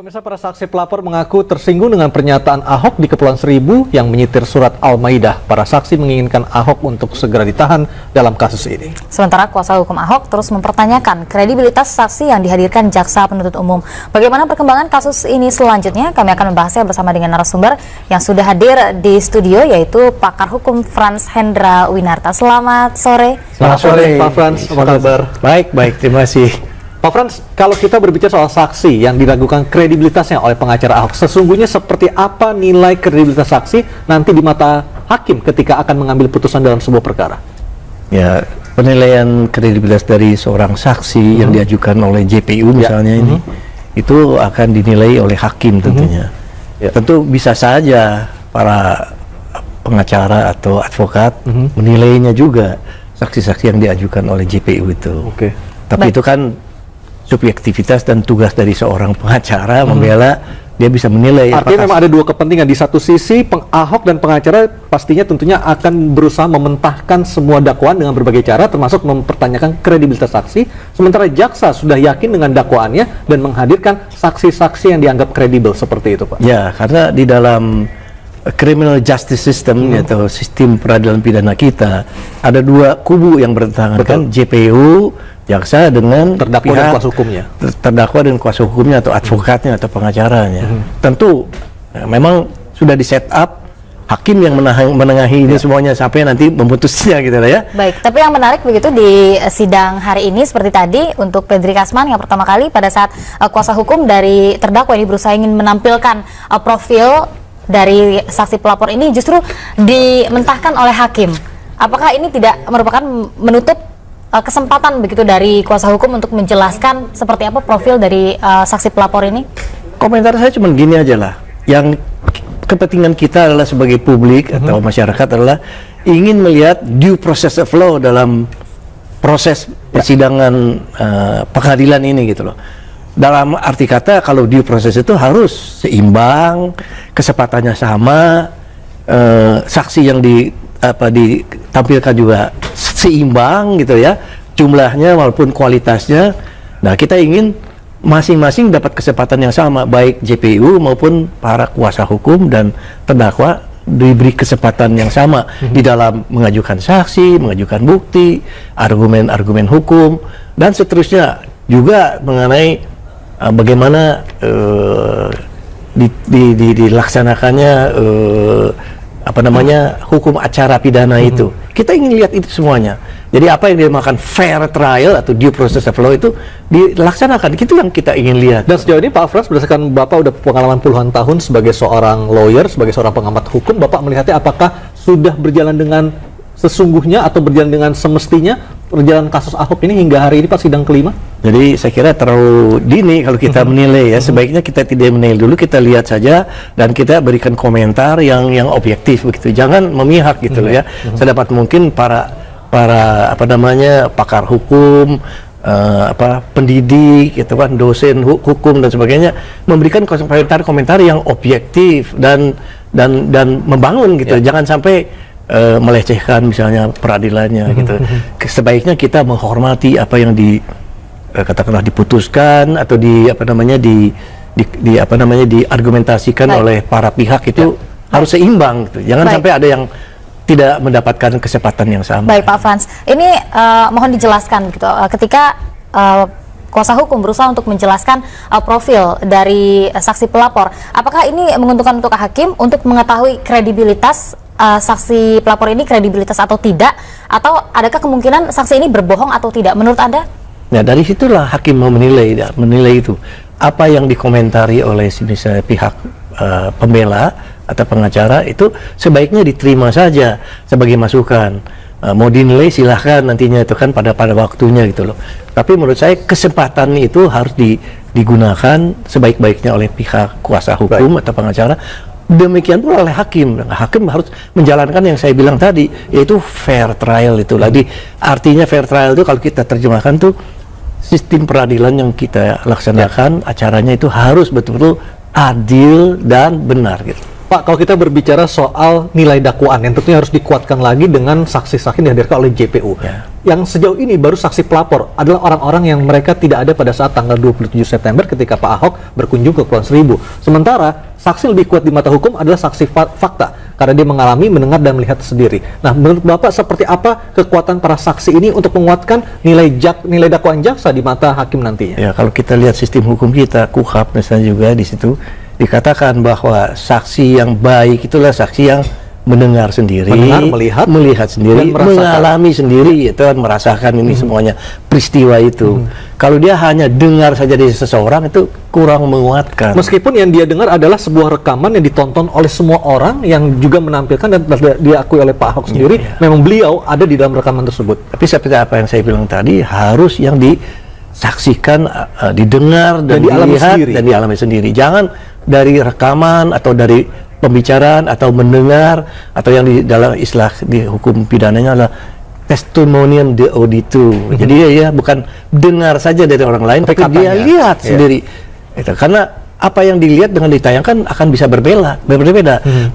Pemirsa, para saksi pelapor mengaku tersinggung dengan pernyataan Ahok di Kepulauan Seribu yang menyitir surat Al-Maidah. Para saksi menginginkan Ahok untuk segera ditahan dalam kasus ini. Sementara kuasa hukum Ahok terus mempertanyakan kredibilitas saksi yang dihadirkan jaksa penuntut umum. Bagaimana perkembangan kasus ini selanjutnya? Kami akan membahasnya bersama dengan narasumber yang sudah hadir di studio, yaitu pakar hukum Frans Hendra Winarta. Selamat sore. Selamat sore, Pak Frans. Apa kabar? Baik, terima kasih. Pak Frans, kalau kita berbicara soal saksi yang diragukan kredibilitasnya oleh pengacara Ahok, sesungguhnya seperti apa nilai kredibilitas saksi nanti di mata hakim ketika akan mengambil putusan dalam sebuah perkara? Ya, penilaian kredibilitas dari seorang saksi yang diajukan oleh JPU misalnya ini, itu akan dinilai oleh hakim tentunya. Tentu bisa saja para pengacara atau advokat menilainya juga saksi-saksi yang diajukan oleh JPU itu. Tapi itu kan subjektivitas dan tugas dari seorang pengacara membela, dia bisa menilai. Artinya memang ada dua kepentingan. Di satu sisi, Ahok dan pengacara pastinya tentunya akan berusaha mementahkan semua dakwaan dengan berbagai cara, termasuk mempertanyakan kredibilitas saksi. Sementara jaksa sudah yakin dengan dakwaannya dan menghadirkan saksi-saksi yang dianggap kredibel seperti itu, Pak. Ya, karena di dalam criminal justice system atau sistem peradilan pidana kita ada dua kubu yang bertentangan, kan? JPU, jaksa, dengan terdakwa dan kuasa hukumnya. Terdakwa dan kuasa hukumnya atau advokatnya atau pengacaranya. Tentu memang sudah di set up hakim yang menengahi ini semuanya sampai nanti memutusnya gitu lah ya. Baik, tapi yang menarik begitu di sidang hari ini seperti tadi untuk Pedri Kasman yang pertama kali pada saat kuasa hukum dari terdakwa ini berusaha ingin menampilkan profil dari saksi pelapor ini justru dimentahkan oleh hakim. Apakah ini tidak merupakan menutup kesempatan begitu dari kuasa hukum untuk menjelaskan seperti apa profil dari saksi pelapor ini? Komentar saya cuma gini aja lah. Yang kepentingan kita adalah sebagai publik atau masyarakat adalah ingin melihat due process of law dalam proses persidangan pengadilan ini gitu loh. Dalam arti kata, kalau due process itu harus seimbang, kesempatannya sama, saksi yang ditampilkan juga seimbang gitu ya, jumlahnya maupun kualitasnya. Nah, kita ingin masing-masing dapat kesempatan yang sama, baik JPU maupun para kuasa hukum dan terdakwa diberi kesempatan yang sama di dalam mengajukan saksi, mengajukan bukti, argumen-argumen hukum, dan seterusnya. Juga mengenai bagaimana dilaksanakannya hukum acara pidana itu. Kita ingin lihat itu semuanya. Jadi apa yang dinamakan fair trial atau due process of law itu dilaksanakan. Itu yang kita ingin lihat. Dan sejauh ini Pak Frans, berdasarkan Bapak udah pengalaman puluhan tahun sebagai seorang lawyer, sebagai seorang pengamat hukum, Bapak melihatnya apakah sudah berjalan dengan sesungguhnya atau berjalan dengan semestinya perjalanan kasus Ahok ini hingga hari ini, Pak, sidang kelima? Jadi saya kira terlalu dini kalau kita menilai ya. Sebaiknya kita tidak menilai dulu, kita lihat saja dan kita berikan komentar yang objektif begitu. Jangan memihak gitu loh ya. Sedapat mungkin para pakar hukum, pendidik gitu kan, dosen hukum dan sebagainya memberikan komentar-komentar yang objektif dan membangun gitu. Jangan sampai melecehkan misalnya peradilannya gitu. Sebaiknya kita menghormati apa yang katakanlah diputuskan atau diargumentasikan oleh para pihak itu harus seimbang gitu. Jangan sampai ada yang tidak mendapatkan kesempatan yang sama. Baik, Pak Frans, ini mohon dijelaskan gitu, ketika kuasa hukum berusaha untuk menjelaskan profil dari saksi pelapor, apakah ini menguntungkan untuk hakim untuk mengetahui kredibilitas saksi pelapor ini, kredibilitas atau tidak, atau adakah kemungkinan saksi ini berbohong atau tidak menurut Anda? Nah, dari situlah hakim mau menilai itu apa yang dikomentari oleh misalnya pihak pembela atau pengacara itu sebaiknya diterima saja sebagai masukan. Mau dinilai silahkan nantinya itu kan pada waktunya gitu loh. Tapi menurut saya kesempatan itu harus digunakan sebaik-baiknya oleh pihak kuasa hukum atau pengacara. Demikian pula oleh hakim. Hakim harus menjalankan yang saya bilang tadi, yaitu fair trial itu. Lagi artinya fair trial itu kalau kita terjemahkan tuh sistem peradilan yang kita laksanakan, acaranya itu harus betul-betul adil dan benar gitu. Pak, kalau kita berbicara soal nilai dakwaan yang tentunya harus dikuatkan lagi dengan saksi-saksi yang dihadirkan oleh JPU. Yang sejauh ini baru saksi pelapor adalah orang-orang yang mereka tidak ada pada saat tanggal 27 September ketika Pak Ahok berkunjung ke Kepulauan Seribu. Sementara saksi lebih kuat di mata hukum adalah saksi fakta karena dia mengalami, mendengar, dan melihat sendiri. Nah, menurut Bapak seperti apa kekuatan para saksi ini untuk menguatkan nilai dakwaan jaksa di mata hakim nantinya? Ya, kalau kita lihat sistem hukum kita, KUHAP misalnya juga di situ dikatakan bahwa saksi yang baik itulah saksi yang mendengar sendiri, melihat sendiri, mengalami sendiri, itu kan merasakan ini semuanya peristiwa itu. Kalau dia hanya dengar saja dari seseorang itu kurang menguatkan. Meskipun yang dia dengar adalah sebuah rekaman yang ditonton oleh semua orang yang juga menampilkan dan diakui oleh Pak Ahok sendiri, memang beliau ada di dalam rekaman tersebut. Tapi seperti apa yang saya bilang tadi, harus yang disaksikan, didengar dan dilihat dan dialami sendiri. Jangan dari rekaman atau dari pembicaraan atau mendengar, atau yang di dalam istilah di hukum pidananya adalah testimonium de auditu. Jadi ya bukan dengar saja dari orang lain, tapi dia lihat sendiri. Itu karena apa yang dilihat dengan ditayangkan akan bisa berbeda.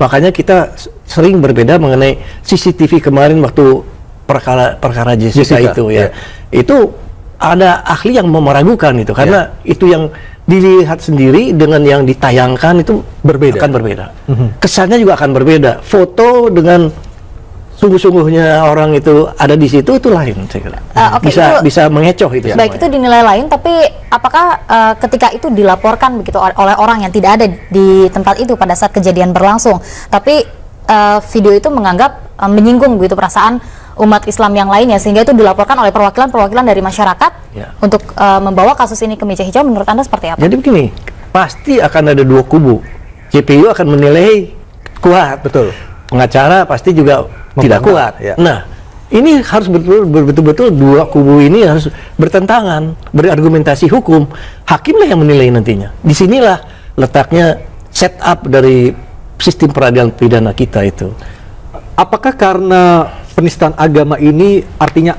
Makanya kita sering berbeda mengenai CCTV kemarin waktu perkara Jessica itu ya. Itu ada ahli yang meragukan itu karena itu yang dilihat sendiri dengan yang ditayangkan itu akan berbeda. Kesannya juga akan berbeda. Foto dengan sungguh-sungguhnya orang itu ada di situ itu lain, saya kira. Bisa mengecoh itu. Baik, itu dinilai lain, tapi apakah ketika itu dilaporkan begitu oleh orang yang tidak ada di tempat itu pada saat kejadian berlangsung, tapi video itu menganggap menyinggung begitu perasaan umat Islam yang lainnya, sehingga itu dilaporkan oleh perwakilan dari masyarakat untuk membawa kasus ini ke meja hijau, menurut Anda seperti apa? Jadi begini, pasti akan ada dua kubu. JPU akan menilai kuat, betul. Pengacara pasti juga tidak kuat. Nah, ini harus betul-betul dua kubu ini harus bertentangan, berargumentasi hukum. Hakimlah yang menilai nantinya. Disinilah letaknya setup dari sistem peradilan pidana kita itu. Apakah karena penistaan agama ini artinya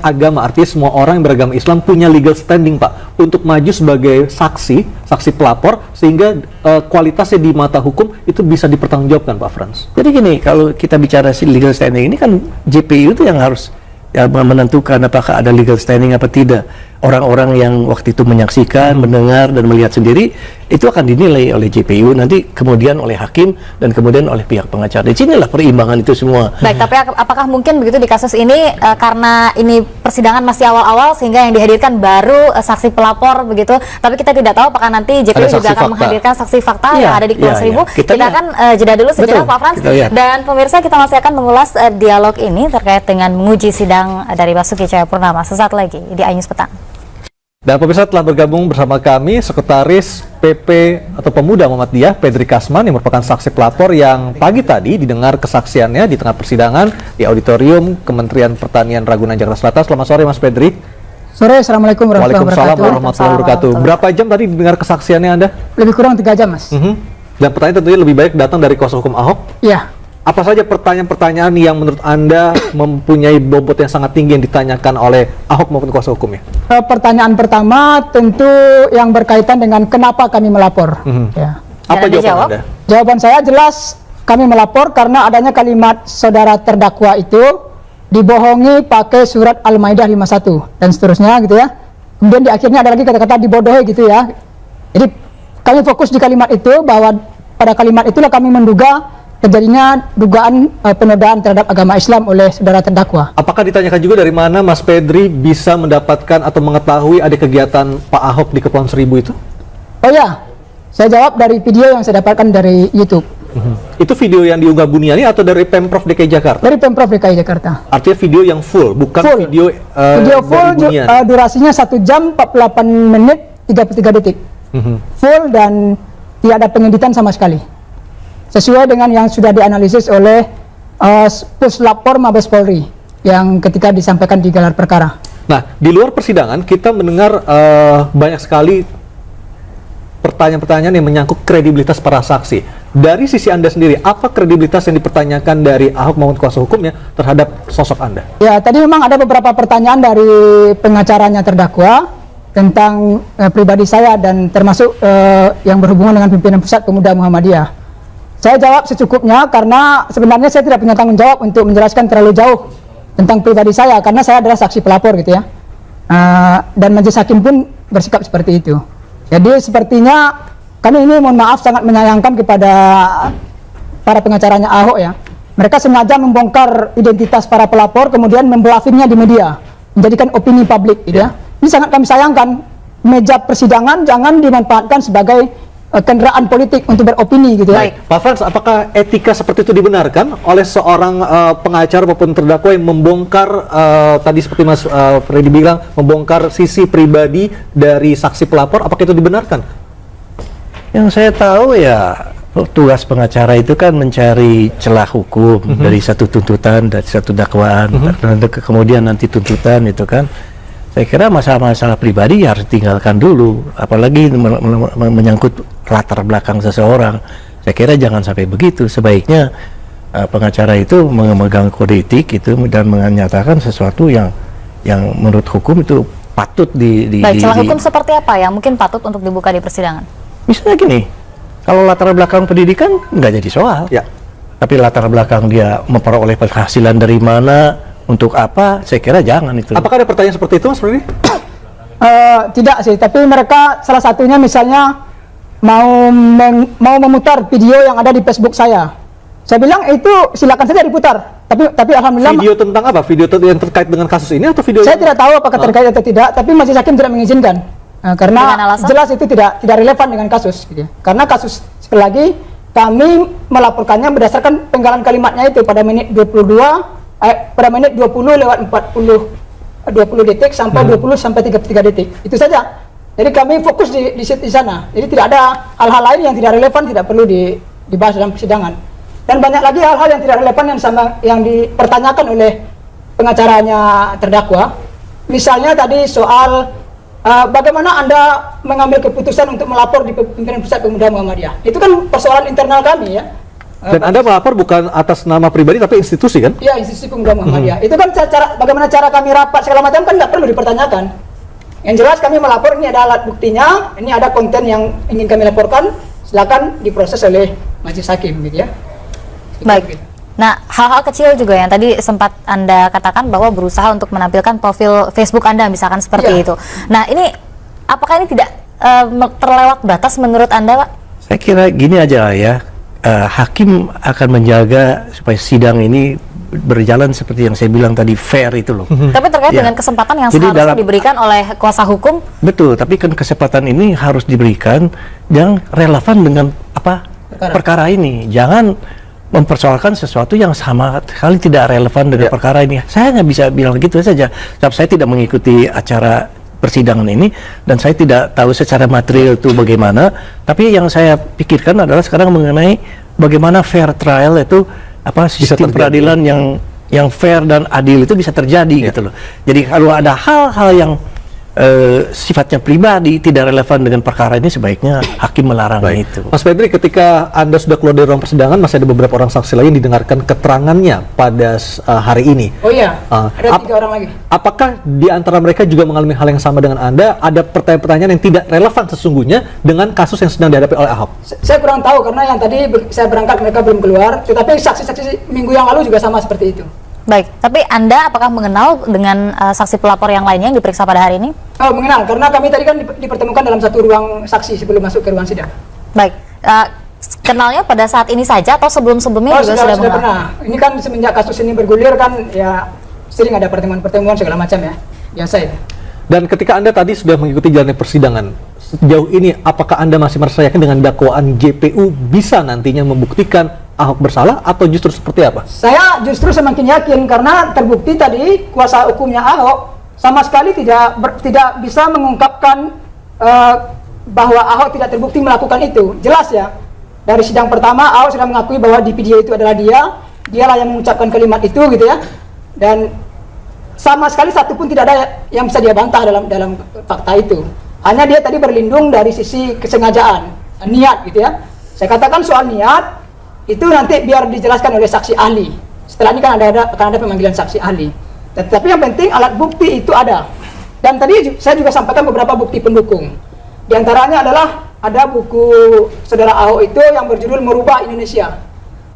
semua orang yang beragama Islam punya legal standing, Pak, untuk maju sebagai saksi pelapor, sehingga kualitasnya di mata hukum itu bisa dipertanggungjawabkan, Pak Frans? Jadi gini, kalau kita bicara legal standing ini kan JPU itu yang harus menentukan apakah ada legal standing apa tidak. Orang-orang yang waktu itu menyaksikan, mendengar, dan melihat sendiri itu akan dinilai oleh JPU, nanti kemudian oleh hakim, dan kemudian oleh pihak pengacara. Di sinilah perimbangan itu semua. Baik, tapi apakah mungkin begitu di kasus ini karena ini persidangan masih awal-awal sehingga yang dihadirkan baru saksi pelapor begitu, tapi kita tidak tahu apakah nanti JPU juga akan menghadirkan saksi fakta yang ada di Kepulauan Seribu. Kita akan jeda dulu sejenak, Pak Frans, dan pemirsa, kita masih akan mengulas dialog ini terkait dengan menguji sidang dari Basuki Cahayapurnama sesaat lagi di iNews Petang. Dan pemirsa, telah bergabung bersama kami Sekretaris PP atau Pemuda Muhammadiyah, Pedri Kasman, yang merupakan saksi pelapor yang pagi tadi didengar kesaksiannya di tengah persidangan di auditorium Kementerian Pertanian Ragunan, Jakarta Selatan. Selamat sore, Mas Pedri. Sore, Assalamualaikum warahmatullahi wabarakatuh. Berapa jam tadi didengar kesaksiannya Anda? Lebih kurang 3 jam, Mas. Dan pertanyaan tentunya lebih baik datang dari kuasa hukum Ahok? Iya. Apa saja pertanyaan-pertanyaan yang menurut Anda mempunyai bobot yang sangat tinggi yang ditanyakan oleh Ahok maupun kuasa hukumnya? Pertanyaan pertama tentu yang berkaitan dengan kenapa kami melapor. Ya. Apa jawaban Anda? Jawaban saya jelas, kami melapor karena adanya kalimat saudara terdakwa itu dibohongi pakai surat Al-Maidah 51 dan seterusnya gitu ya. Kemudian di akhirnya ada lagi kata-kata dibodohi gitu ya. Jadi kami fokus di kalimat itu, bahwa pada kalimat itulah kami menduga terjadinya dugaan penodaan terhadap agama Islam oleh saudara terdakwa. Apakah ditanyakan juga dari mana Mas Pedri bisa mendapatkan atau mengetahui ada kegiatan Pak Ahok di Kepulauan Seribu itu? Oh ya, saya jawab dari video yang saya dapatkan dari YouTube. Itu video yang diunggah Buniani atau dari Pemprov DKI Jakarta? Dari Pemprov DKI Jakarta. Artinya video yang full, bukan video video full, durasinya 1 jam 48 menit 33 detik. Full dan tidak ada pengeditan sama sekali. Sesuai dengan yang sudah dianalisis oleh Puslapor Mabes Polri yang ketika disampaikan di gelar perkara. Nah, di luar persidangan kita mendengar banyak sekali pertanyaan-pertanyaan yang menyangkut kredibilitas para saksi. Dari sisi Anda sendiri, apa kredibilitas yang dipertanyakan dari Ahok maupun kuasa hukumnya terhadap sosok Anda? Ya, tadi memang ada beberapa pertanyaan dari pengacaranya terdakwa tentang pribadi saya dan termasuk yang berhubungan dengan pimpinan Pusat Pemuda Muhammadiyah. Saya jawab secukupnya karena sebenarnya saya tidak punya tanggung jawab untuk menjelaskan terlalu jauh tentang pribadi saya karena saya adalah saksi pelapor gitu ya. Dan majelis hakim pun bersikap seperti itu. Jadi sepertinya kami ini mohon maaf sangat menyayangkan kepada para pengacaranya Ahok ya. Mereka sengaja membongkar identitas para pelapor kemudian membelafinnya di media, menjadikan opini publik gitu ya. Ini sangat kami sayangkan. Meja persidangan jangan dimanfaatkan sebagai kendaraan politik untuk beropini gitu ya. Baik, Pak Frans, apakah etika seperti itu dibenarkan oleh seorang pengacara maupun terdakwa yang membongkar tadi seperti Mas Freddy bilang, membongkar sisi pribadi dari saksi pelapor, apakah itu dibenarkan? Yang saya tahu ya tugas pengacara itu kan mencari celah hukum dari satu tuntutan, dari satu dakwaan, dan kemudian nanti tuntutan itu kan. Saya kira masalah-masalah pribadi harus tinggalkan dulu, apalagi menyangkut latar belakang seseorang. Saya kira jangan sampai begitu. Sebaiknya pengacara itu memegang kode etik itu dan menyatakan sesuatu yang menurut hukum itu patut Baik, celah hukum seperti apa yang mungkin patut untuk dibuka di persidangan? Misalnya gini, kalau latar belakang pendidikan nggak jadi soal, Ya. tapi latar belakang dia memperoleh penghasilan dari mana, untuk apa, saya kira jangan itu. Apakah ada pertanyaan seperti itu, Mas Freddy? Tidak sih, tapi mereka salah satunya misalnya mau memutar video yang ada di Facebook saya. Saya bilang itu silakan saja diputar. Tapi alhamdulillah Video tentang apa? Video yang terkait dengan kasus ini atau video? saya tidak tahu apakah terkait atau tidak, tapi majelis hakim tidak mengizinkan. Karena jelas itu tidak relevan dengan kasus gitu ya. Karena kasus sekali lagi kami melaporkannya berdasarkan penggalan kalimatnya itu pada menit 22 pada menit 20 lewat 20 detik sampai 20 sampai 33 detik. Itu saja. Jadi kami fokus di sana. Jadi tidak ada hal-hal lain yang tidak relevan, tidak perlu dibahas dalam persidangan. Dan banyak lagi hal-hal yang tidak relevan yang dipertanyakan oleh pengacaranya terdakwa. Misalnya tadi soal bagaimana Anda mengambil keputusan untuk melapor di pimpinan pusat pemuda Muhammadiyah. Itu kan persoalan internal kami ya. Dan Anda melapor bukan atas nama pribadi tapi institusi kan? Iya, institusi pemuda Muhammadiyah. Itu kan bagaimana cara kami rapat segala macam kan nggak perlu dipertanyakan. Yang jelas kami melapor, ini ada alat buktinya, ini ada konten yang ingin kami laporkan, silakan diproses oleh majelis hakim gitu ya. Baik. Nah, hal-hal kecil juga yang tadi sempat Anda katakan bahwa berusaha untuk menampilkan profil Facebook Anda misalkan seperti itu. Nah, ini apakah ini tidak terlewat batas menurut Anda, Pak? Saya kira gini aja ya. Hakim akan menjaga supaya sidang ini berjalan seperti yang saya bilang tadi, fair itu loh. Tapi terkait dengan kesempatan yang seharusnya diberikan oleh kuasa hukum. Betul, tapi kan kesempatan ini harus diberikan yang relevan dengan perkara ini. Jangan mempersoalkan sesuatu yang sama sekali tidak relevan dengan perkara ini. Saya nggak bisa bilang gitu saja. Sebab saya tidak mengikuti acara persidangan ini dan saya tidak tahu secara material itu bagaimana, tapi yang saya pikirkan adalah sekarang mengenai bagaimana fair trial itu sistem peradilan yang fair dan adil itu bisa terjadi gitu loh. Jadi kalau ada hal-hal yang sifatnya pribadi tidak relevan dengan perkara ini, sebaiknya hakim melarang itu. Mas Fredry, ketika Anda sudah keluar dari ruang persidangan, masih ada beberapa orang saksi lain didengarkan keterangannya pada hari ini. Oh iya, ada 3 orang lagi. Apakah di antara mereka juga mengalami hal yang sama dengan Anda? Ada pertanyaan-pertanyaan yang tidak relevan sesungguhnya dengan kasus yang sedang dihadapi oleh Ahok? Saya kurang tahu karena yang tadi saya berangkat mereka belum keluar, tetapi saksi-saksi minggu yang lalu juga sama seperti itu. Baik, tapi Anda apakah mengenal dengan saksi pelapor yang lainnya yang diperiksa pada hari ini? Oh, mengenal, karena kami tadi kan dipertemukan dalam satu ruang saksi sebelum masuk ke ruang sidang. Baik, kenalnya pada saat ini saja atau sebelum-sebelumnya juga sudah mengenal? Pernah. Ini kan semenjak kasus ini bergulir kan ya sering ada pertemuan-pertemuan segala macam ya, biasa ya. Dan ketika Anda tadi sudah mengikuti jalannya persidangan, sejauh ini apakah Anda masih merasa yakin dengan dakwaan JPU bisa nantinya membuktikan Ahok bersalah atau justru seperti apa? Saya justru semakin yakin karena terbukti tadi kuasa hukumnya Ahok sama sekali tidak bisa mengungkapkan bahwa Ahok tidak terbukti melakukan itu. Jelas ya, dari sidang pertama Ahok sudah mengakui bahwa di video itu adalah dialah yang mengucapkan kalimat itu gitu ya. Dan sama sekali satu pun tidak ada yang bisa dia bantah dalam fakta itu. Hanya dia tadi berlindung dari sisi kesengajaan, niat gitu ya. Saya katakan soal niat itu nanti biar dijelaskan oleh saksi ahli. Setelah ini kan akan ada pemanggilan saksi ahli. Tetapi yang penting alat bukti itu ada. Dan tadi saya juga sampaikan beberapa bukti pendukung. Di antaranya adalah ada buku saudara Ahok itu yang berjudul Merubah Indonesia.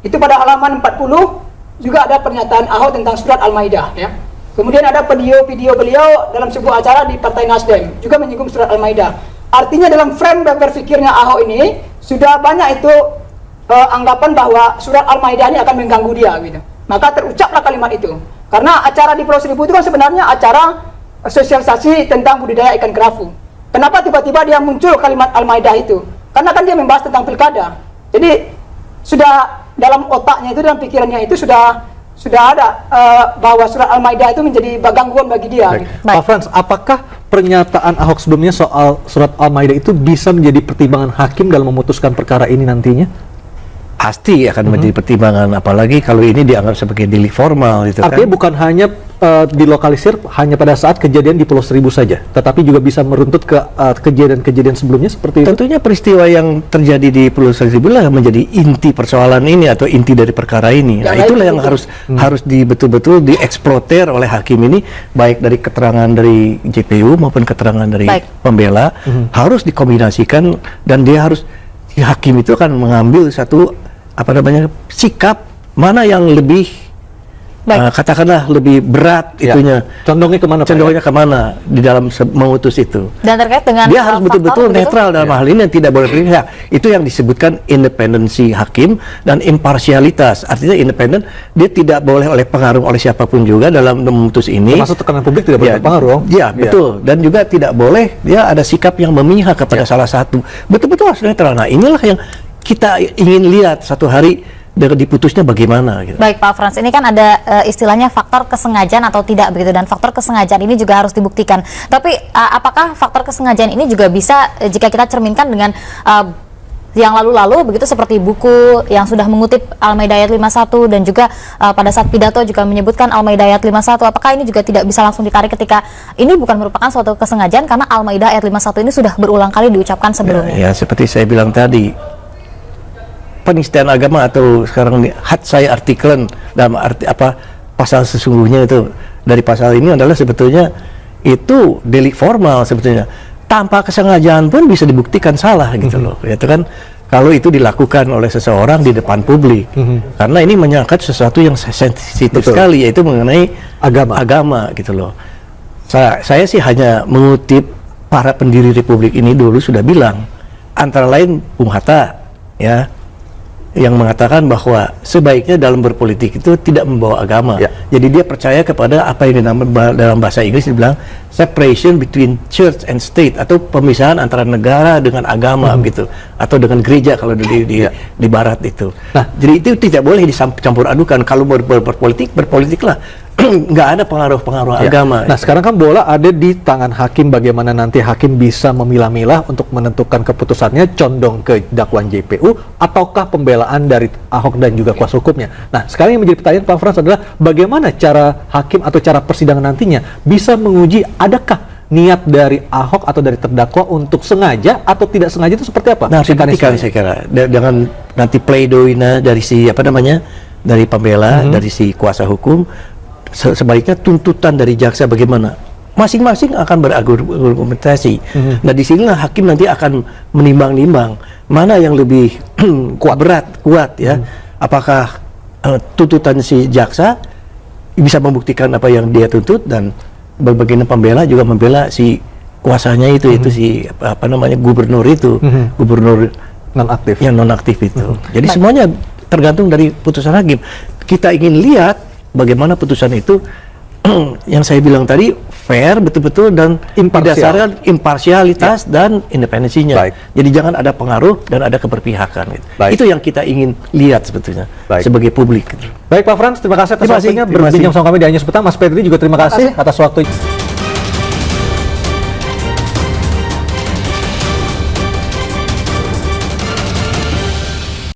Itu pada halaman 40 juga ada pernyataan Ahok tentang surat Al-Maidah ya. Kemudian ada video beliau dalam sebuah acara di Partai Nasdem juga menyinggung surat Al-Maidah. Artinya dalam frame berpikirnya Ahok ini sudah banyak itu anggapan bahwa surat Al-Maidah ini akan mengganggu dia gitu. Maka terucaplah kalimat itu. Karena acara di Pulau Seribu itu kan sebenarnya acara sosialisasi tentang budidaya ikan kerapu. Kenapa tiba-tiba dia muncul kalimat Al-Maidah itu? Karena kan dia membahas tentang pilkada. Jadi sudah dalam otaknya itu, dalam pikirannya itu sudah ada bahwa surat Al-Maidah itu menjadi gangguan bagi dia. Baik. Pak Frans, apakah pernyataan Ahok sebelumnya soal surat Al-Maidah itu bisa menjadi pertimbangan hakim dalam memutuskan perkara ini nantinya? Pasti akan menjadi pertimbangan, apalagi kalau ini dianggap sebagai delik formal gitu. Artinya bukan hanya dilokalisir hanya pada saat kejadian di Pulau Seribu saja, tetapi juga bisa meruntut ke kejadian-kejadian sebelumnya seperti itu? Tentunya peristiwa yang terjadi di Pulau Seribu lah menjadi inti persoalan ini atau inti dari perkara ini. Nah, itulah yang harus betul-betul dieksploiter oleh hakim ini, baik dari keterangan dari JPU maupun keterangan dari pembela, harus dikombinasikan, dan dia harus, hakim itu akan mengambil satu sikap mana yang lebih katakanlah lebih berat itunya. Condongnya kemana? Condongnya kemana di dalam memutus itu. Dan terkait dengan dia harus betul-betul netral dalam hal ini, yang tidak boleh berpihak. Itu yang disebutkan independensi hakim dan imparsialitas. Artinya independen, dia tidak boleh pengaruh oleh siapapun juga dalam memutus ini. Termasuk tekanan publik tidak boleh berpengaruh. Ya, betul. Dan juga tidak boleh dia ada sikap yang memihak kepada salah satu. Betul-betul harus netral. Nah, inilah yang kita ingin lihat satu hari diputusnya bagaimana gitu. Baik Pak Frans, ini kan ada istilahnya faktor kesengajaan atau tidak begitu, dan faktor kesengajaan ini juga harus dibuktikan. Tapi apakah faktor kesengajaan ini juga bisa jika kita cerminkan dengan yang lalu-lalu begitu, seperti buku yang sudah mengutip Al-Maidah ayat 51 dan juga pada saat pidato juga menyebutkan Al-Maidah ayat 51, apakah ini juga tidak bisa langsung ditarik ketika ini bukan merupakan suatu kesengajaan karena Al-Maidah ayat 51 ini sudah berulang kali diucapkan sebelumnya? Ya, seperti saya bilang tadi, penistaan agama atau sekarang ini saya artikelen dalam arti pasal sesungguhnya itu dari pasal ini adalah sebetulnya itu delik formal sebetulnya, tanpa kesengajaan pun bisa dibuktikan salah gitu loh. Itu kan kalau itu dilakukan oleh seseorang di depan publik, karena ini menyangkut sesuatu yang sensitif sekali, yaitu mengenai agama gitu loh. Saya sih hanya mengutip para pendiri republik ini dulu sudah bilang, antara lain Bung Hatta ya, yang mengatakan bahwa sebaiknya dalam berpolitik itu tidak membawa agama. Jadi dia percaya kepada apa yang dinamakan dalam bahasa Inggris dibilang separation between church and state, atau pemisahan antara negara dengan agama gitu, atau dengan gereja kalau di barat itu. Nah, jadi itu tidak boleh dicampur adukan. Kalau berpolitiklah nggak ada pengaruh agama. Nah, sekarang kan bola ada di tangan hakim, bagaimana nanti hakim bisa memilah-milah untuk menentukan keputusannya condong ke dakwaan JPU ataukah pembelaan dari Ahok dan juga kuasa hukumnya. Nah, sekarang yang menjadi pertanyaan Pak Frans adalah bagaimana cara hakim atau cara persidangan nantinya bisa menguji adakah niat dari Ahok atau dari terdakwa untuk sengaja atau tidak sengaja, itu seperti apa? Nah, saya kira jangan nanti play-doh-nya dari si dari pembela, dari si kuasa hukum. Sebaiknya tuntutan dari jaksa bagaimana, masing-masing akan berargumentasi. Nah, disinilah hakim nanti akan menimbang-nimbang mana yang lebih kuat ya. Apakah tuntutan si jaksa bisa membuktikan apa yang dia tuntut, dan berbagai pembela juga membela si kuasanya itu si gubernur itu, gubernur nonaktif yang nonaktif itu. Jadi semuanya tergantung dari putusan hakim. Kita ingin lihat bagaimana putusan itu yang saya bilang tadi fair betul-betul dan berdasarkan imparsialitas dan independensinya. Jadi jangan ada pengaruh dan ada keberpihakan. Itu yang kita ingin lihat sebetulnya sebagai publik. Baik Pak Frans, terima kasih atas waktunya berbincang sama kami di Anyus Petang. Mas Pedri juga terima kasih atas waktunya.